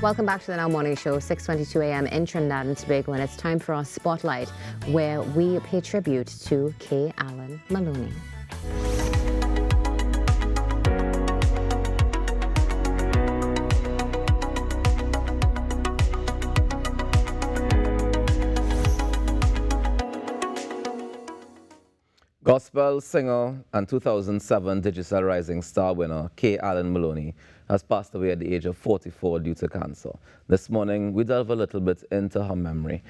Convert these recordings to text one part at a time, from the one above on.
Welcome back to the Now Morning Show, 6:22 a.m. in Trinidad and Tobago, and it's time for our Spotlight, where we pay tribute to Kay Alleyne Maloney. Gospel singer and 2007 Digital Rising Star winner Kay Alleyne Maloney has passed away at the age of 44 due to cancer. This morning, we delve a little bit into her memory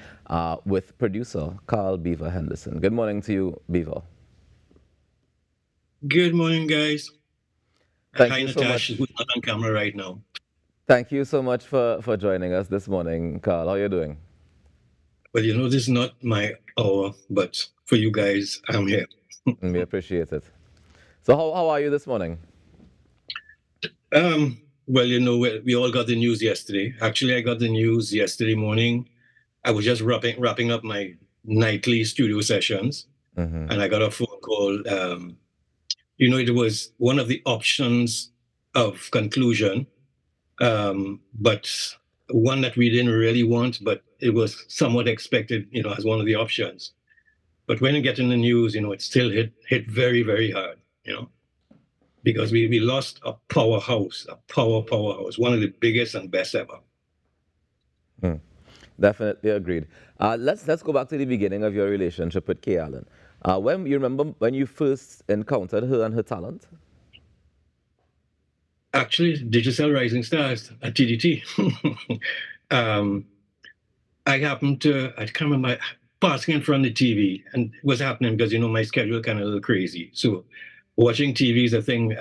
with producer Beaver Henderson. Good morning to you, Beaver. Good morning, guys. Thank Hi, you so Natasha, much. who's not on camera right now. Thank you so much for joining us this morning, Carl. How are you doing? Well, you know, this is not my hour, but for you guys, I'm here. We appreciate it. So how are you this morning? Well, you know, we all got the news yesterday. Actually, I got the news yesterday morning. I was just wrapping up my nightly studio sessions, and I got a phone call. You know, it was one of the options of conclusion, but one that we didn't really want, but it was somewhat expected, you know, as one of the options. But when you get in the news, you know, it still hit very, very hard, you know, because we lost a powerhouse, powerhouse, one of the biggest and best ever. Definitely agreed. Let's go back to the beginning of your relationship with Kay Alleyne. When you remember when you first encountered her and her talent? Actually, Digital Rising Stars at TDT. I can't remember, passing in front of the TV, and it was happening because, you know, my schedule kind of a little crazy. So watching TV is a thing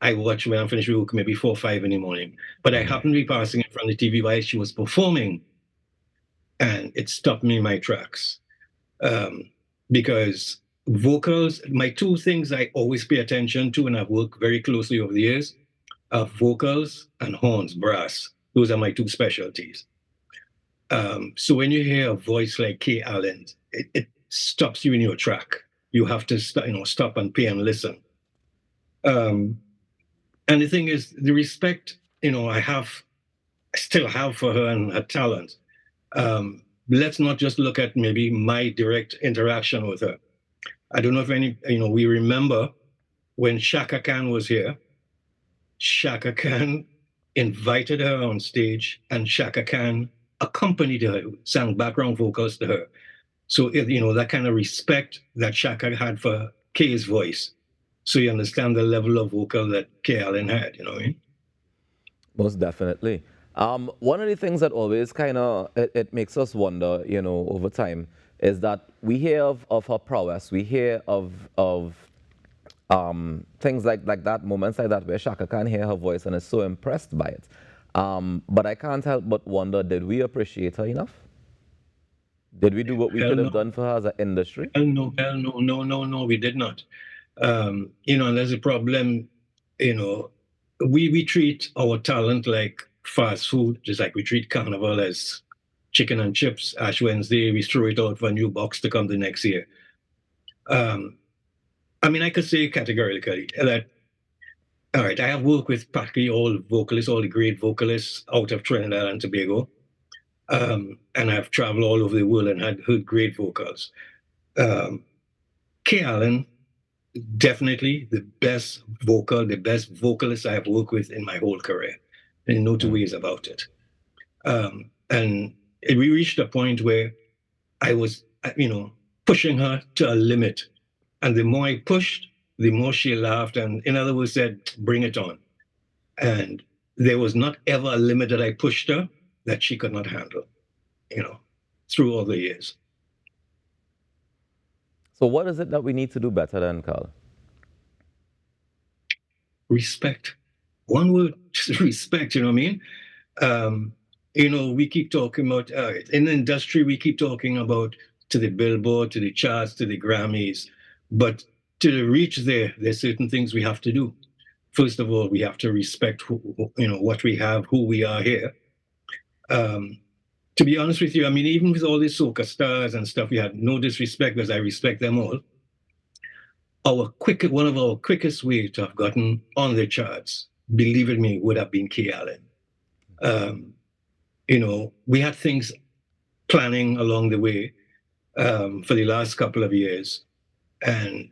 I watch when I'm finished work, maybe 4 or 5 in the morning. But I happened to be passing in front of the TV while she was performing, and it stopped me in my tracks. Because vocals, my two things I always pay attention to, and I've worked very closely over the years, are vocals and horns, brass. Those are my two specialties. So when you hear a voice like Kay Alleyne, it stops you in your track. You have to stop and pay and listen. And the thing is, the respect, you know, I still have for her and her talent. Let's not just look at maybe my direct interaction with her. I don't know if we remember when Shaka Khan was here. Shaka Khan invited her on stage, and Shaka Khan accompanied her, sang background vocals to her. So, you know, that kind of respect that Shaka had for Kay's voice. So you understand the level of vocal that Kay Alleyne had, you know what I mean? Most definitely. One of the things that always kind of it makes us wonder, you know, over time, is that we hear of her prowess. We hear of things like that, moments like that, where Shaka can hear her voice and is so impressed by it. But I can't help but wonder, did we appreciate her enough? Did we do what we could have done for her as an industry? No, we did not. You know, and there's a problem, you know, we treat our talent like fast food, just like we treat Carnival as chicken and chips. Ash Wednesday, we throw it out for a new box to come the next year. I mean, I could say categorically that, all right, I have worked with practically all vocalists, all the great vocalists out of Trinidad and Tobago. And I've traveled all over the world and heard great vocals. Kay Alleyne, definitely the best vocalist I have worked with in my whole career. And no two ways about it. And we reached a point where I was, you know, pushing her to a limit. And the more I pushed, the more she laughed, and in other words said, bring it on. And there was not ever a limit that I pushed her that she could not handle, you know, through all the years. So what is it that we need to do better then, Carl? Respect. One word, just respect, you know what I mean? You know, we keep talking about, in the industry, we keep talking about to the Billboard, to the charts, to the Grammys, but to reach there's certain things we have to do. First of all, we have to respect what we have, who we are here. To be honest with you, I mean, even with all these soca stars and stuff, we had no disrespect because I respect them all. One of our quickest ways to have gotten on the charts, believe it me, would have been Kay Alleyne. we had things planning along the way for the last couple of years, and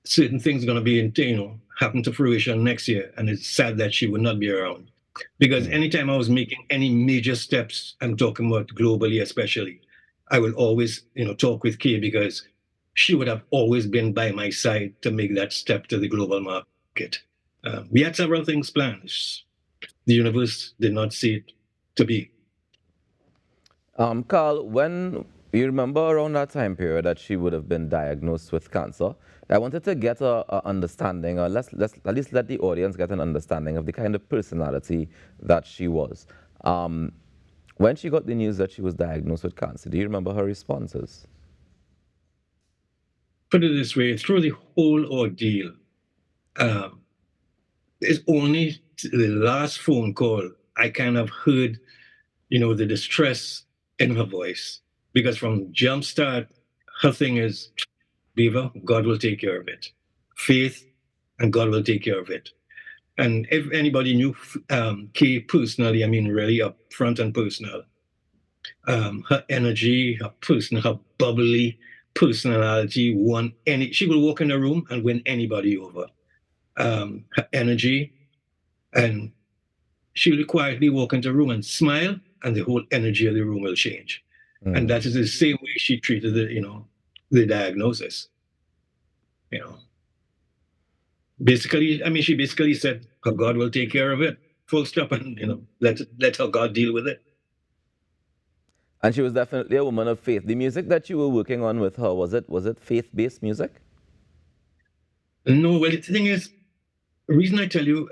certain things are going to be, happen to fruition next year. And it's sad that she would not be around, because anytime I was making any major steps, I'm talking about globally, especially, I will always, talk with Kay, because she would have always been by my side to make that step to the global market. We had several things planned. The universe did not see it to be. Carl, when you remember around that time period that she would have been diagnosed with cancer, I wanted to get a understanding, or let's at least let the audience get an understanding of the kind of personality that she was. When she got the news that she was diagnosed with cancer, do you remember her responses? Put it this way: through the whole ordeal, it's only the last phone call I kind of heard, the distress in her voice. Because from jumpstart, her thing is, Beaver, God will take care of it. Faith, and God will take care of it. And if anybody knew Kay personally, I mean really up front and personal, her energy, her bubbly personality she will walk in a room and win anybody over. Her energy, and she will quietly walk into a room and smile, and the whole energy of the room will change. And that is the same way she treated the diagnosis. Basically, I mean, she basically said, her God will take care of it, full stop, and let her God deal with it. And she was definitely a woman of faith. The music that you were working on with her, was it faith-based music? No, well, the thing is, the reason I tell you,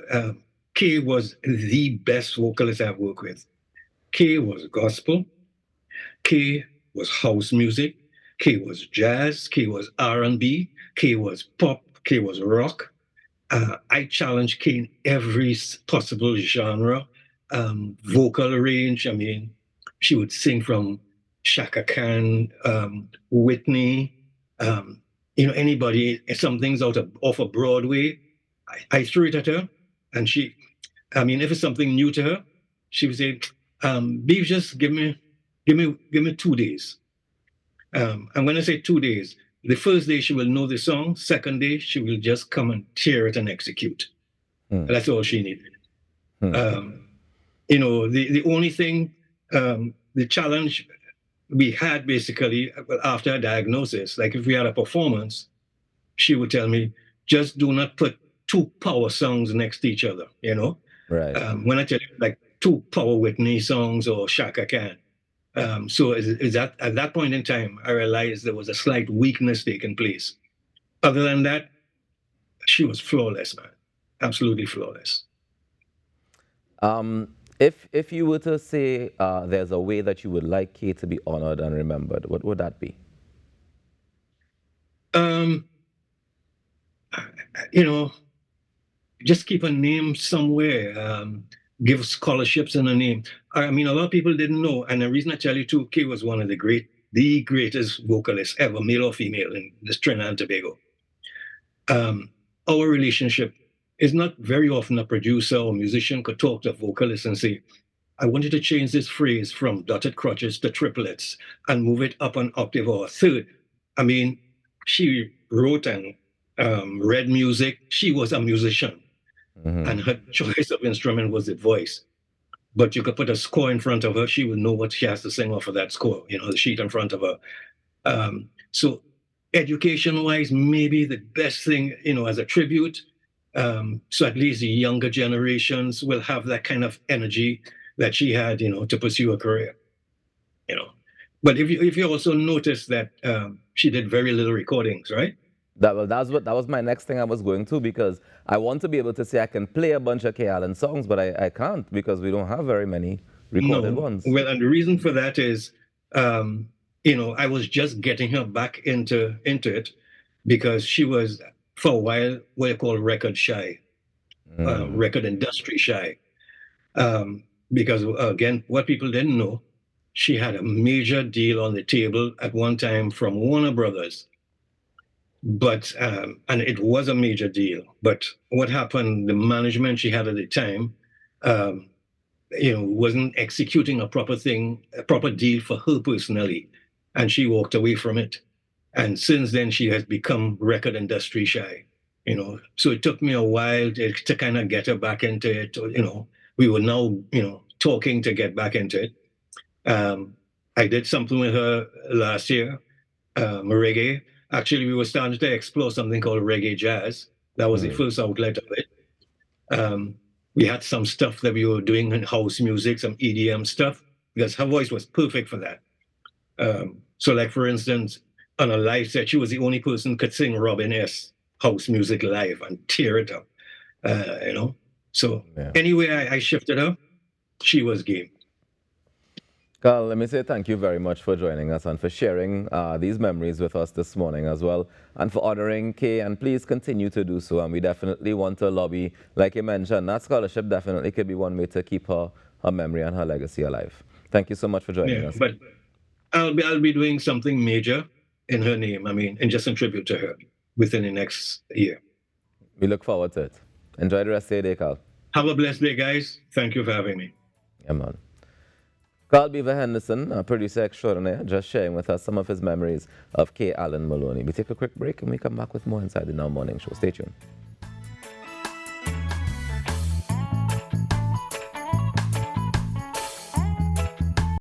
Kay was the best vocalist I've worked with. Kay was gospel. Kay was house music. Kay was jazz. Kay was R&B. Kay was pop. Kay was rock. I challenged Kay in every possible genre, vocal range. I mean, she would sing from Shaka Khan, Whitney, anybody. Some things off of Broadway. I threw it at her, and if it's something new to her, she would say, Beav, just give me 2 days. And when I say 2 days, the first day she will know the song. Second day, she will just come and tear it and execute. That's all she needed. The only thing, the challenge we had basically after a diagnosis, like if we had a performance, she would tell me, just do not put 2 power songs next to each other, Right. When I tell you, like 2 power Whitney songs or Shaka Khan. So is that at that point in time, I realized there was a slight weakness taking place. Other than that, she was flawless, man. Absolutely flawless. If you were to say there's a way that you would like Kay to be honored and remembered, what would that be? Just keep a name somewhere. Give scholarships in a name. I mean, a lot of people didn't know, and the reason I tell you too, Kay was one of the greatest vocalists ever, male or female, in this Trinidad and Tobago. Our relationship is not very often a producer or musician could talk to a vocalist and say, I want you to change this phrase from dotted crotches to triplets and move it up an octave or a third. I mean, she wrote and read music. She was a musician. And her choice of instrument was the voice. But you could put a score in front of her, she would know what she has to sing off of that score, the sheet in front of her. So education-wise, maybe the best thing, as a tribute, so at least the younger generations will have that kind of energy that she had, to pursue a career, But if you also notice that she did very little recordings, right? That was my next thing I was going to, because I want to be able to say I can play a bunch of Kay Alleyne songs, but I can't, because we don't have very many recorded ones. Well, and the reason for that is, I was just getting her back into it, because she was for a while what you call record shy, record industry shy. Because again, what people didn't know, she had a major deal on the table at one time from Warner Brothers. But and it was a major deal. But what happened? The management she had at the time wasn't executing a proper thing, a proper deal for her personally, and she walked away from it. And since then, she has become record industry shy. So it took me a while to kind of get her back into it. We were now talking to get back into it. I did something with her last year, reggae. Actually, we were starting to explore something called reggae jazz. That was the first outlet of it. We had some stuff that we were doing in house music, some EDM stuff, because her voice was perfect for that. So, like, for instance, on a live set, she was the only person who could sing Robin S. house music live and tear it up, So anyway, I shifted her. She was game. Carl, let me say thank you very much for joining us and for sharing these memories with us this morning as well, and for honoring Kay, and please continue to do so. And we definitely want to lobby, like you mentioned, that scholarship definitely could be one way to keep her memory and her legacy alive. Thank you so much for joining us. But I'll be doing something major in her name, and just in tribute to her within the next year. We look forward to it. Enjoy the rest of your day, Carl. Have a blessed day, guys. Thank you for having me. Yeah, man. Carl Beaver Henderson, a producer extraordinaire, just sharing with us some of his memories of Kay Alleyne Maloney. We take a quick break and we come back with more inside the Now Morning Show. Stay tuned.